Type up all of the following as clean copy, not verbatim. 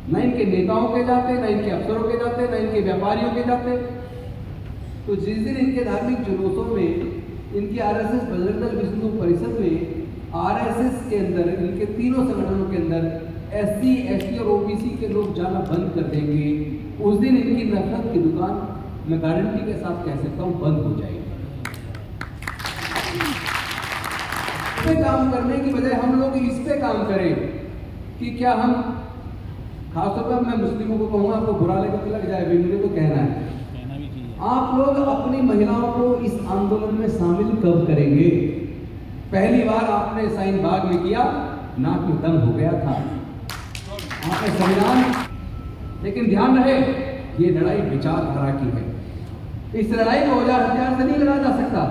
न इनके नेताओं के जाते, न इनके अफसरों के जाते, न इनके व्यापारियों के जाते। तो जिस दिन इनके धार्मिक जुलूसों में, इनकी आरएसएस बजरंग दल विश्व हिंदू परिषद में आरएसएस के अंदर, इनके तीनों संगठनों के अंदर एससी, एसटी और ओबीसी के लोग जाना बंद कर देंगे, उस दिन इनकी नफरत की दुकान मैं गारंटी के साथ कह सकता हूं बंद हो जाएगी। इस पे काम करने की बजाय हम लोग इस पे काम करें कि क्या हम, खासतौर पर मैं मुस्लिमों को कहूँगा, आपको बुरा लग जाए भी, मुझे तो कहना है, आप लोग अपनी महिलाओं को इस आंदोलन में शामिल कब करेंगे? पहली बार आपने साइन बाग में किया, नाक में दम हो गया था आपने संविधान। लेकिन ध्यान रहे, ये लड़ाई विचारधारा की है। इस लड़ाई को औजार हथियार से नहीं लड़ा जा सकता।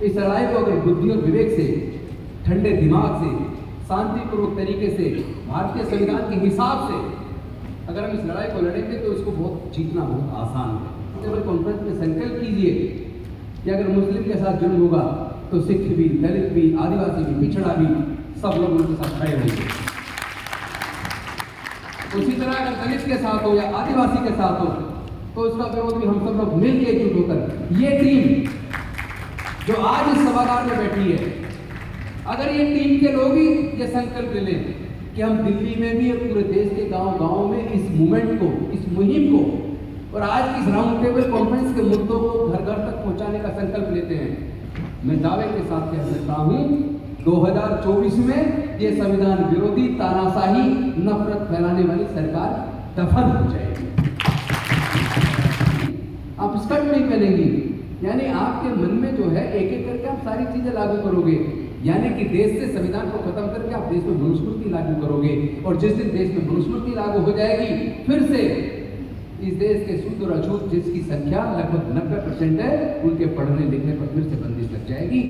इस लड़ाई को अगर बुद्धि और विवेक से, ठंडे दिमाग से, शांतिपूर्वक तरीके से, भारतीय संविधान के हिसाब से अगर हम इस लड़ाई को लड़ेंगे तो इसको बहुत जीतना बहुत आसान है। कॉन्फ्रेंस में संकल्प कीजिए कि अगर मुस्लिम के साथ जुर्म होगा तो सिख भी, दलित भी, आदिवासी भी, पिछड़ा भी, सब लोग उनके साथ खड़े होंगे। उसी तरह अगर दलित के साथ हो या आदिवासी के साथ हो तो इसका विरोध भी हम सब लोग मिलकर एकजुट होकर, ये टीम जो आज इस सभागार में बैठी है, अगर ये टीम के लोग ही ये संकल्प ले लें कि हम दिल्ली में भी और पूरे देश के गांव-गांव में इस मूवमेंट को, इस मुहिम को और आज की इस राउंड टेबल कॉन्फ्रेंस के मुद्दों को घर घर तक पहुंचाने का संकल्प लेते हैं, मैं दावे के साथ कह सकता हूं 2024 में ये संविधान विरोधी, तानाशाही, नफरत फैलाने वाली सरकार दफन हो जाएगी। आप स्कर्ट नहीं पहनेंगी, यानी आपके मन में जो है एक एक करके आप सारी चीजें लागू करोगे, यानी कि देश से संविधान को खत्म करके आप देश में मनुस्मृति लागू करोगे। और जिस दिन देश में मनुस्मृति लागू हो जाएगी, फिर से इस देश के शुद्ध और अछूत जिसकी संख्या लगभग 90% है, उनके पढ़ने लिखने पर फिर से बंदिश लग जाएगी।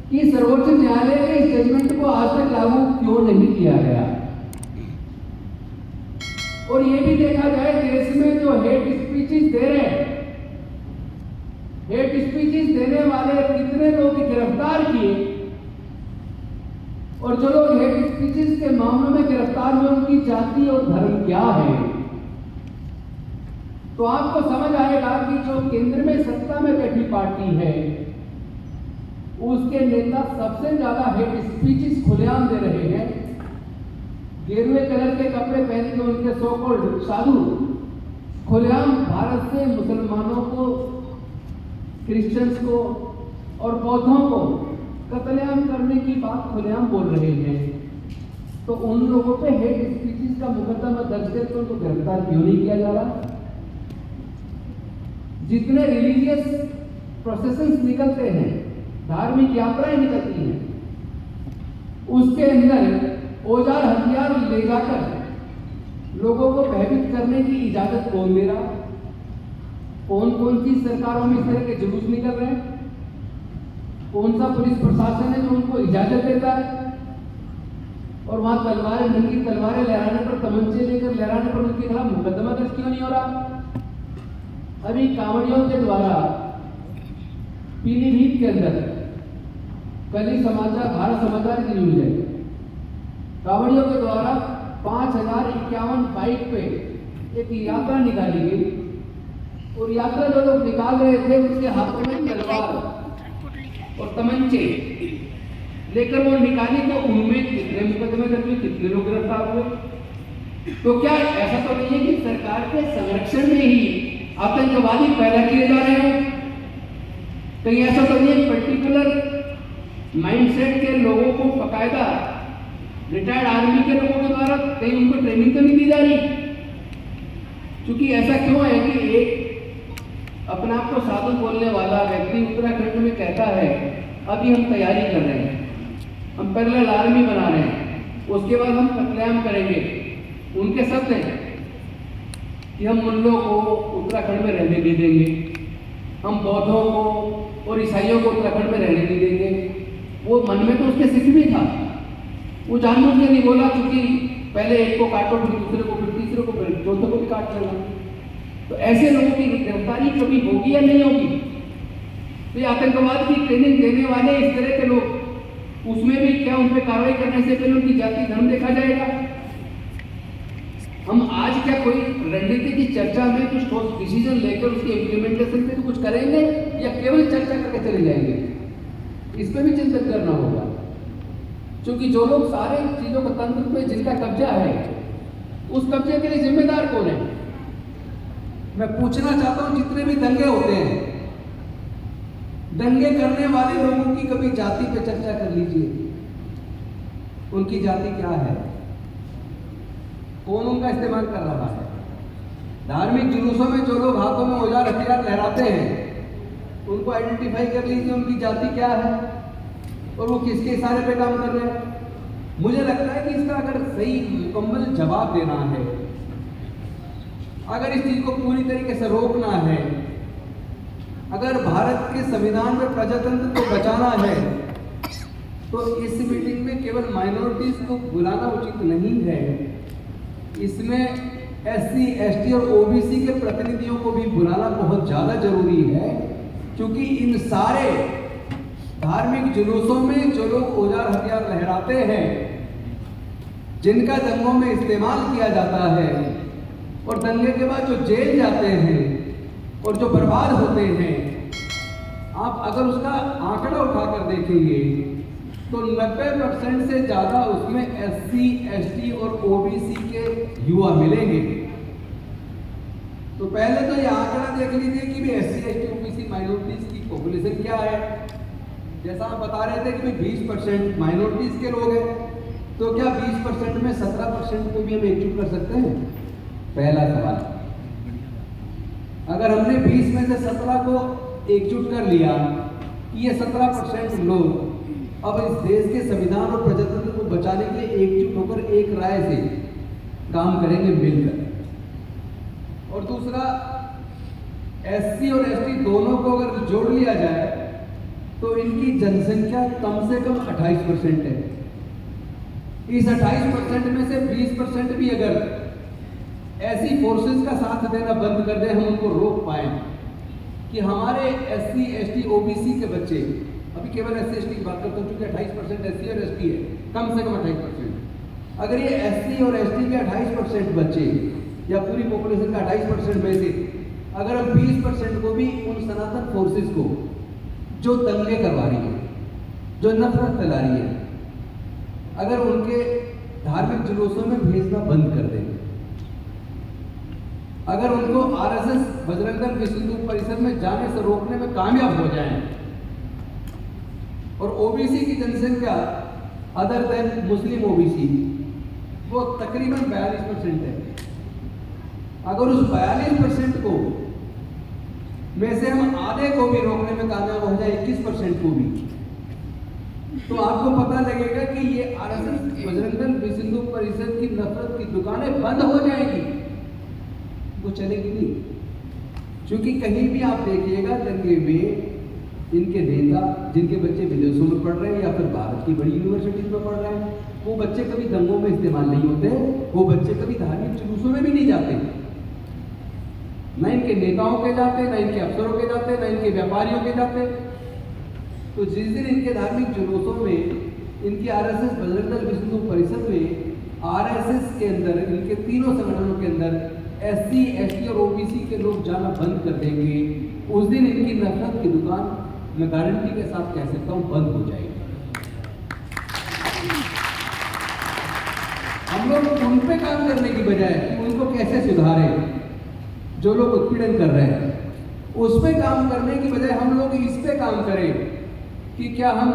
कि सर्वोच्च न्यायालय के इस जजमेंट को आज तक लागू क्यों नहीं किया गया? और ये भी देखा जाए, देश में जो हेट स्पीचेस दे रहे हैं, हेट स्पीचेस देने वाले कितने लोग गिरफ्तार किए, और जो लोग हेट स्पीचेस के मामलों में गिरफ्तार हुए उनकी जाति और धर्म क्या है? तो आपको समझ आएगा कि जो केंद्र में सत्ता में बैठी पार्टी है, उसके नेता सबसे ज्यादा हेट स्पीचेस खुलेआम दे रहे हैं। गेरुए कलर के कपड़े पहन के उनके सो कॉल्ड साधु खुलेआम भारत से मुसलमानों को, क्रिश्चियंस को और बौद्धों को कत्लेआम करने की बात खुलेआम बोल रहे हैं। तो उन लोगों पे हेट स्पीचेस का मुकदमा दर्ज करके उनको गिरफ्तार क्यों नहीं किया जा रहा? जितने रिलीजियस प्रोसेशंस निकलते हैं, धार्मिक यात्राएं निकलती हैं, उसके अंदर औजार हथियार ले जाकर लोगों को भयभीत करने की इजाजत कौन दे रहा? कौन कौन सी सरकारों में इस तरह के जुलूस निकल रहे हैं? कौन सा पुलिस प्रशासन है जो उनको इजाजत देता है? और वहां तलवारें, नंगी तलवारें लहराने पर, तमंचे लेकर लहराने पर उनके खिलाफ मुकदमा दर्ज क्यों नहीं हो रहा? अभी कांवड़ियों के द्वारा पीलीभीत के अंदर, कल ही समाचार, भारत समाचार की न्यूज है, कांवड़ियों के द्वारा 5051 बाइक पे एक यात्रा निकाली गई, और यात्रा जो लोग निकाल रहे थे उनके हाथों में तलवार और तमंचे लेकर वो निकाली, तो उनमें कितने मुकदमे दर्ज हुए, कितने लोग गिरफ्तार हुए? तो क्या ऐसा तो नहीं है कि सरकार के संरक्षण में ही आतंकवादी पैदा किए जा रहे हैं? कहीं ऐसा तो नहीं है पर्टिकुलर माइंडसेट के लोगों को, बाकायदा रिटायर्ड आर्मी के लोगों के द्वारा कहीं उनको ट्रेनिंग तो नहीं दी जा रही? क्योंकि ऐसा क्यों है कि एक अपने आप को साधु बोलने वाला व्यक्ति उत्तराखंड में कहता है अभी हम तैयारी कर रहे हैं, हम पैरेलल आर्मी बना रहे हैं, उसके बाद हम कत्लेआम करेंगे। उनके शब्द हैं कि हम मुल्लों को उत्तराखंड में रहने नहीं देंगे, हम बौद्धों को और ईसाइयों को उत्तराखंड में रहने नहीं देंगे। वो मन में तो उसके सिख भी था, वो जानबूझ के नहीं बोला, क्योंकि पहले एक को काटो, फिर दूसरे को, फिर तीसरे को, फिर चौथे को भी काट लेना। तो ऐसे लोगों की गिरफ्तारी कभी होगी या नहीं होगी? तो ये आतंकवाद की ट्रेनिंग देने वाले इस तरह के लोग, उसमें भी क्या उन पर कार्रवाई करने से पहले उनकी जाति धर्म देखा जाएगा? हम आज क्या कोई रणनीति की चर्चा में कुछ ठोस डिसीजन लेकर उसके इम्प्लीमेंटेशन पे तो कुछ करेंगे या केवल चर्चा करके चले जाएंगे? इस पर भी चिंतन करना होगा, क्योंकि जो लोग सारे चीजों का तंत्र पे जिनका कब्जा है, उस कब्जे के लिए जिम्मेदार कौन है? मैं पूछना चाहता हूं, जितने भी दंगे होते हैं, दंगे करने वाले लोगों की कभी जाति पे चर्चा कर लीजिए। उनकी जाति क्या है? कौन उनका इस्तेमाल कर रहा है? धार्मिक जुलूसों में जो लोग हाथों में औजार हथियार लहराते हैं, उनको आइडेंटिफाई कर लीजिए उनकी जाति क्या है और वो किसके इशारे पे काम कर रहे हैं। मुझे लगता है कि इसका अगर सही मुकम्मल जवाब देना है, अगर इस चीज को पूरी तरीके से रोकना है, अगर भारत के संविधान में प्रजातंत्र को बचाना है, तो इस मीटिंग में केवल माइनॉरिटीज को बुलाना उचित नहीं है। इसमें SC, ST और OBC के प्रतिनिधियों को भी बुलाना बहुत ज्यादा जरूरी है, क्योंकि इन सारे धार्मिक जुलूसों में जो लोग औजार हथियार लहराते हैं, जिनका दंगों में इस्तेमाल किया जाता है और दंगे के बाद जो जेल जाते हैं और जो बर्बाद होते हैं, आप अगर उसका आंकड़ा उठाकर देखेंगे तो 90% से ज्यादा उसमें SC, ST और OBC के युवा मिलेंगे। तो पहले तो ये आंकड़ा देख लीजिए कि भी SC, ST, OBC माइनॉरिटीज की पॉपुलेशन क्या है। जैसा आप बता रहे थे कि 20% माइनॉरिटीज के लोग हैं, तो क्या 20% में 17% को भी हम एकजुट कर सकते हैं? पहला सवाल। अगर हमने 20 में से 17 को एकजुट कर लिया, ये 17% लोग अब इस देश के संविधान और प्रजातंत्र को बचाने के लिए एकजुट होकर एक राय से काम करेंगे मिलकर। और दूसरा, SC और ST दोनों को अगर जोड़ लिया जाए तो इनकी जनसंख्या कम से कम 28% है। इस 28% में से 20% भी अगर ऐसी फोर्सेस का साथ देना बंद कर दे, हम उनको रोक पाए कि हमारे SC, ST, OBC के बच्चे, अभी केवल SC, ST की बात करता हूँ क्योंकि 28% SC और ST है, कम से कम 28%। अगर ये SC और ST के 28% बच्चे या पूरी पॉपुलेशन का 28% में से अगर हम 20% को भी उन सनातन फोर्सेस को जो दंगे करवा रही है, जो नफरत फैला रही है, अगर उनके धार्मिक जुलूसों में भेजना बंद कर देंगे, अगर उनको RSS बजरंग दल विश्व हिंदू परिषद में जाने से रोकने में कामयाब हो जाएं, और OBC की जनसंख्या अदर देन मुस्लिम OBC वो तकरीबन 42% है, अगर उस 42% को में से हम आधे को भी रोकने में कामयाब हो जाए, 21% को भी, तो आपको पता लगेगा कि ये RSS बजरंग दल विश्व हिंदू परिषद की नफरत की दुकानें बंद हो जाएगी। वो चलेगी नहीं, क्योंकि कहीं भी आप देखिएगा दंगे में इनके नेता जिनके बच्चे विदेशों में पढ़ रहे हैं या फिर भारत की बड़ी यूनिवर्सिटीज में पढ़ रहे हैं, वो बच्चे कभी दंगों में इस्तेमाल नहीं होते, वो बच्चे कभी धार्मिक जुलूसों में भी नहीं जाते, न इनके नेताओं के जाते, न इनके अफसरों के जाते, न इनके व्यापारियों के जाते। तो जिस दिन इनके धार्मिक जुलूसों में, इनकी RSS बजरंग दल विश्व हिंदू परिषद में RSS के अंदर, इनके तीनों संगठनों के अंदर SC, ST और OBC के लोग जाना बंद कर देंगे, उस दिन इनकी नफरत की दुकान, मैं गारंटी के साथ कह सकता हूं, बंद हो जाएगी। हम लोग उन पे काम करने की बजाय कि उनको कैसे सुधारें, जो लोग उत्पीड़न कर रहे हैं, उस पे काम करने की बजाय हम लोग इस पे काम करें कि क्या हम,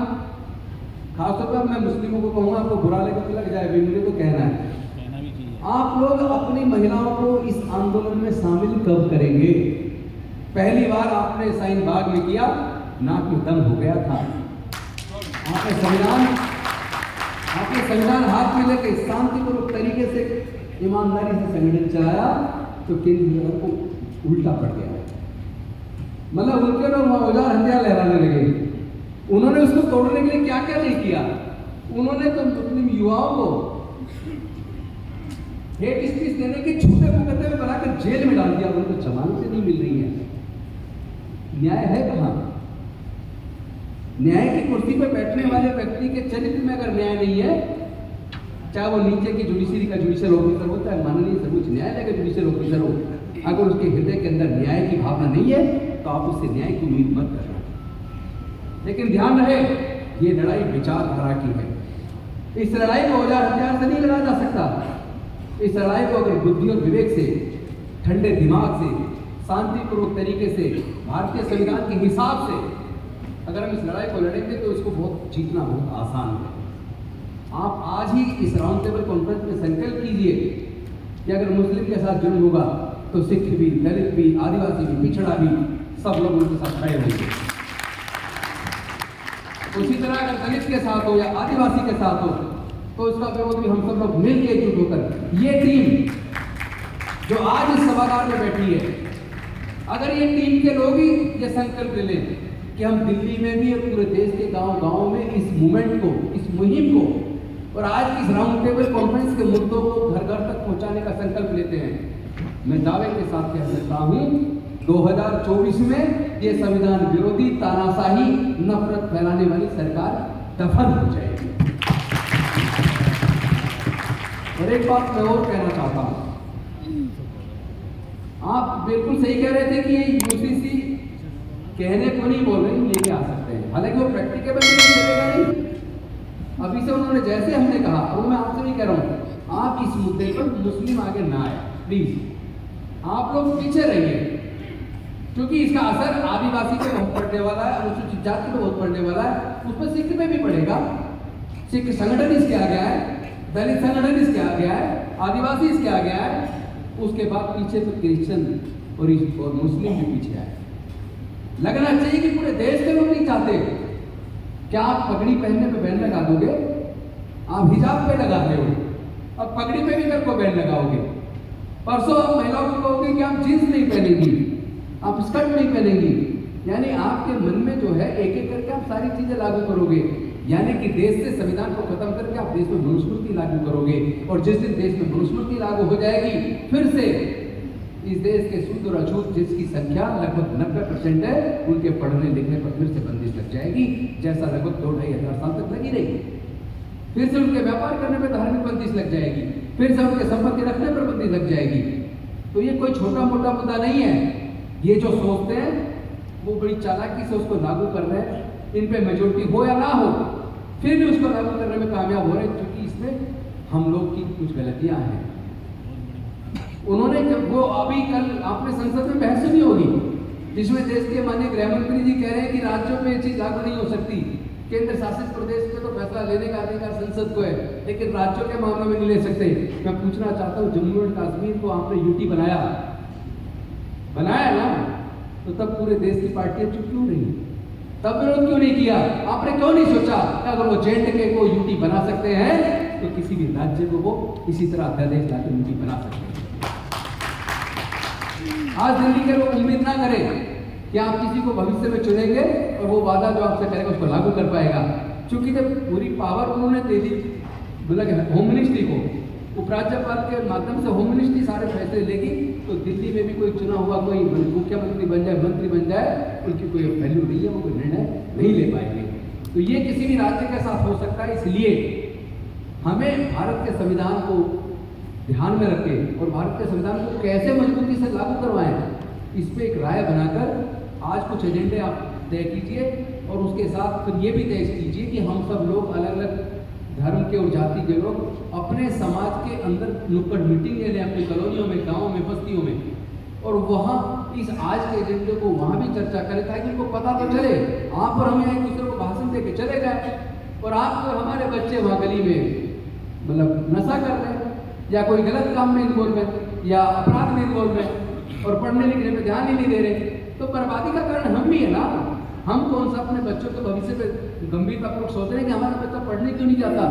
खासतौर पर मैं मुस्लिमों को कहूँगा, आपको बुरा लग जाए भी, मुझे तो कहना है, आप लोग अपनी महिलाओं को इस आंदोलन में शामिल कब करेंगे? पहली बार आपने शाहीन बाग में किया, नाक में दम हो गया था। आपने संविधान हाथ में लेके शांतिपूर्वक तरीके से ईमानदारी से संगठन चलाया, तो केंद्र को उल्टा पड़ गया। मतलब उनके लोग औजार हथियार लहराने लगे। उन्होंने उसको तोड़ने के लिए क्या क्या नहीं किया। उन्होंने तो मुस्लिम युवाओं को हेट स्पीच देने के झूठे मुकदमे में बनाकर जेल में डाल दिया, उनको जमानतें नहीं मिल रही है। न्याय है कहाँ? न्याय की कुर्सी पर बैठने वाले व्यक्ति के चरित्र में अगर न्याय नहीं है, चाहे वो नीचे की जुडिशरी का जुडिशियल ऑफिसर हो, चाहे माननीय सर्वोच्च न्यायालय का जुडिशियल ऑफिसर हो, अगर उसके हृदय के अंदर न्याय की भावना नहीं है तो आप उससे न्याय की उम्मीद मत करना। लेकिन ध्यान रहे, ये लड़ाई विचारधारा की है। इस लड़ाई को औजार हथियार से नहीं लड़ा जा सकता। इस लड़ाई को अगर बुद्धि और विवेक से, ठंडे दिमाग से, शांतिपूर्वक तरीके से, भारतीय संविधान के हिसाब से अगर हम इस लड़ाई को लड़ेंगे तो इसको बहुत जीतना बहुत आसान है। आप आज ही इस राउंड टेबल कॉन्फ्रेंस में संकल्प कीजिए कि अगर मुस्लिम के साथ जुर्म होगा तो सिख भी, दलित भी, आदिवासी भी, पिछड़ा भी, सब लोग उनके साथ खड़े होंगे। उसी तरह अगर दलित के साथ हो या आदिवासी के साथ हो तो इसका विरोध भी हम सब लोग मिलकर एकजुट होकर, ये टीम जो आज इस सभागार में बैठी है, अगर ये टीम के लोग ही ये संकल्प ले लें कि हम दिल्ली में भी और पूरे देश के गांव-गांव में इस मूवमेंट को, इस मुहिम को और आज की इस राउंड टेबल कॉन्फ्रेंस के मुद्दों को घर घर तक पहुंचाने का संकल्प लेते हैं, मैं दावे के साथ कह सकता हूं 2024 में ये संविधान विरोधी, तानाशाही, नफरत फैलाने वाली सरकार दफन हो जाएगी। और एक बात मैं और कहना चाहता हूं, आप बिल्कुल सही कह रहे थे कि ये यूसीसी कहने को नहीं बोल रहे, लेके आ सकते हैं, हालांकि वो प्रैक्टिकेबल नहीं चलेगा नहीं। अभी से उन्होंने जैसे हमने कहा, और मैं आपसे नहीं कह रहा हूं, आप इस मुद्दे पर मुस्लिम आगे ना आए प्लीज, आप लोग पीछे रहिए, क्योंकि इसका असर आदिवासी पे बहुत पड़ने वाला है, अनुसूचित जाति पे बहुत पड़ने वाला है, उस पर सिख पे भी पड़ेगा। सिख संगठन इसके आ गया है, दलित संगठन इसके आ गया है, आदिवासी इसके आ गया है, उसके बाद पीछे तो क्रिश्चियन और मुस्लिम भी पीछे आए। लगना चाहिए कि पूरे देश के लोग नहीं चाहते। क्या आप पगड़ी पहनने पे बैन लगा दोगे? आप हिजाब पे लगा रहे हो, अब पगड़ी पे भी मेरे को बैन लगाओगे। परसों आप महिलाओं को कहोगे कि आप जींस नहीं पहनेंगी, आप स्कर्ट नहीं पहनेंगी, यानी आपके मन में जो है एक एक करके आप सारी चीजें लागू करोगे, यानी कि देश से संविधान को खत्म करके आप देश में मनुस्मृति लागू करोगे। और जिस दिन देश में मनुस्मृति लागू हो जाएगी, फिर से इस देश के शुद्ध और अछूत जिसकी संख्या लगभग 90% है, उनके पढ़ने लिखने पर फिर से बंदिश लग जाएगी, जैसा लगभग 2-2.5 साल तक लगी रही। फिर से उनके व्यापार करने पर धार्मिक बंदिश लग जाएगी, फिर से उनके संपत्ति रखने पर बंदिश लग जाएगी। तो ये कोई छोटा मोटा मुद्दा नहीं है। ये जो सोचते हैं वो बड़ी चालाकी से उसको लागू कर रहे हैं, इन पे मेजोरिटी हो या ना हो, फिर भी उसको लागू करने में कामयाब हो रहे हैं, क्योंकि इसमें हम लोग की कुछ गलतियां हैं। उन्होंने जब वो अभी कल आपने संसद में बहस सुनी होगी, जिसमें देश के माननीय गृह मंत्री जी कह रहे हैं कि राज्यों में ये चीज लागू नहीं हो सकती, केंद्र शासित प्रदेश में तो फैसला लेने का अधिकार संसद को है, लेकिन राज्यों के मामलों में नहीं ले सकते। मैं पूछना चाहता हूँ, जम्मू एंड कश्मीर को आपने यूटी बनाया ना, तो तब पूरे देश की पार्टियां चुप क्यों रही? तब विरोध क्यों नहीं किया? आपने क्यों नहीं सोचा कि अगर वो J&K को यूटी बना सकते हैं तो किसी भी राज्य को वो इसी तरह अध्यादेश लाकर यूटी बना सकते हैं। आज दिल्ली के लोग उम्मीद ना करें कि आप किसी को भविष्य में चुनेंगे और वो वादा जो आपसे करेगा उसको लागू कर पाएगा, क्योंकि जब पूरी पावर उन्होंने दे दी मतलब होम मिनिस्ट्री को, उपराज्यपाल के माध्यम से होम मिनिस्ट्री सारे फैसले लेगी, तो दिल्ली में भी कोई चुना हुआ कोई मुख्यमंत्री बन जाए, मंत्री बन जाए, उनकी कोई वैल्यू नहीं है, वो कोई निर्णय नहीं ले पाएंगे। तो ये किसी भी राज्य के साथ हो सकता है, इसलिए हमें भारत के संविधान को ध्यान में रखें और भारत के संविधान को कैसे मजबूती से लागू करवाएं, इस पर एक राय बनाकर आज कुछ एजेंडे आप तय कीजिए और उसके साथ फिर ये भी तय कीजिए कि हम सब लोग अलग अलग धर्म के और जाति के लोग अपने समाज के अंदर नुक्कड़ मीटिंग ले लें, अपनी कॉलोनियों में, गाँव में, बस्तियों में, और वहाँ इस आज के एजेंडे को वहाँ भी चर्चा करें, ताकि उनको पता तो चले। आप और हम एक दूसरे को भाषण दे के चले जाए और आप और हमारे बच्चे वहाँ गली में मतलब नशा कर रहे हैं या कोई गलत काम में इन्वॉल्व है या अपराध में इन्वॉल्व है और पढ़ने लिखने पे ध्यान ही नहीं दे रहे, तो बर्बादी का कारण हम भी है ना। हम कौन सा अपने बच्चों के भविष्य पे गंभीरतापूर्वक सोच रहे हैं कि हमारा बच्चा पढ़ने क्यों नहीं जाता,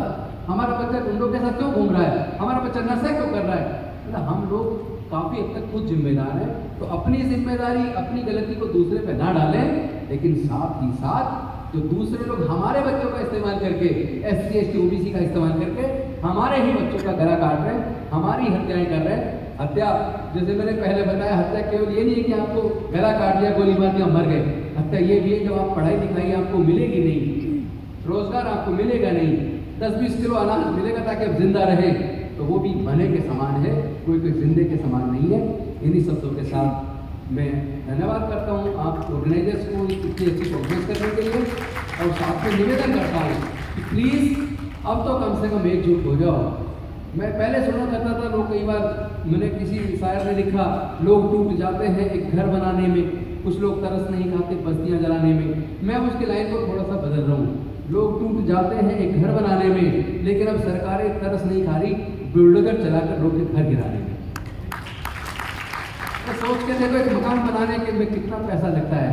हमारा बच्चा गुंडों के साथ क्यों घूम रहा है, हमारा बच्चा नशा क्यों कर रहा है। मतलब हम लोग काफी हद तक खुद जिम्मेदार हैं, तो अपनी जिम्मेदारी, अपनी गलती को दूसरे पे ना डालें, लेकिन साथ ही साथ जो दूसरे लोग हमारे बच्चों का इस्तेमाल करके, SC ST OBC का इस्तेमाल करके हमारे ही बच्चों का गला काट रहे हैं, हमारी हत्याएं कर रहे हैं। हत्या, जैसे मैंने पहले बताया, हत्या केवल ये नहीं है कि आपको गला काट दिया, गोली मार दिया, मर गए। हत्या ये भी है जब आप पढ़ाई लिखाई आपको मिलेगी नहीं, रोजगार आपको मिलेगा नहीं, 10-20 किलो अनाज मिलेगा ताकि आप जिंदा रहे, तो वो भी बने के समान है, कोई जिंदे के समान नहीं है। इन्हीं शब्दों के साथ मैं धन्यवाद करता हूँ आप ऑर्गेनाइजर्स को इतनी अच्छी ऑर्गेनाइज करने के लिए, और साथ में निवेदन करता हूँ कि प्लीज़ अब तो कम से कम एकजुट हो जाओ। मैं पहले सुना करता था, लोग कई बार, मैंने किसी शायर ने लिखा, लोग टूट जाते हैं एक घर बनाने में, कुछ लोग तरस नहीं खाते बस्तियां जलाने में। मैं उसकी लाइन को थोड़ा सा बदल रहा हूँ, लोग टूट जाते हैं एक घर बनाने में, लेकिन अब सरकारें तरस नहीं खा रही बुलडोजर चलाकर लोग के घर गिराने में। तो सोच के देखो, एक मकान बनाने के में कितना पैसा लगता है।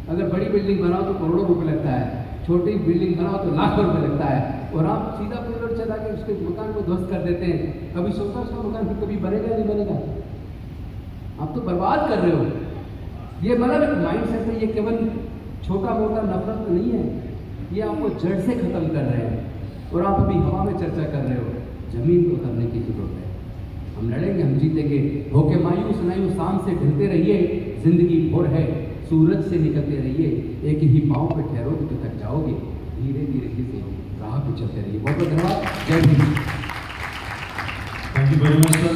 अगर बड़ी बिल्डिंग बनाओ तो करोड़ों रुपए लगता है, छोटी बिल्डिंग बनाओ तो लाखों रुपए लगता है, और आप सीधा बुलडोजर चला के उसके मकान को ध्वस्त कर देते हैं। कभी सोचा उसका मकान फिर कभी बनेगा नहीं बनेगा? आप तो बर्बाद कर रहे हो। ये मतलब एक माइंड सेट है, ये केवल छोटा मोटा नफरत नहीं है, ये आपको जड़ से खत्म कर रहे हैं। और आप अभी हवा में चर्चा कर रहे हो, जमीन पर उतरने की जरूरत है। हम लड़ेंगे, हम जीतेंगे। होके मायूस नायूस शाम से ढलते रहिए, जिंदगी भोर है, सूरज से निकलते रहिए, एक ही पाँव पे ठहरोगे तो थक जाओगे, धीरे धीरे से राह पे चलते रहिए। बहुत बहुत धन्यवाद। जय Hind. Thank you very much sir.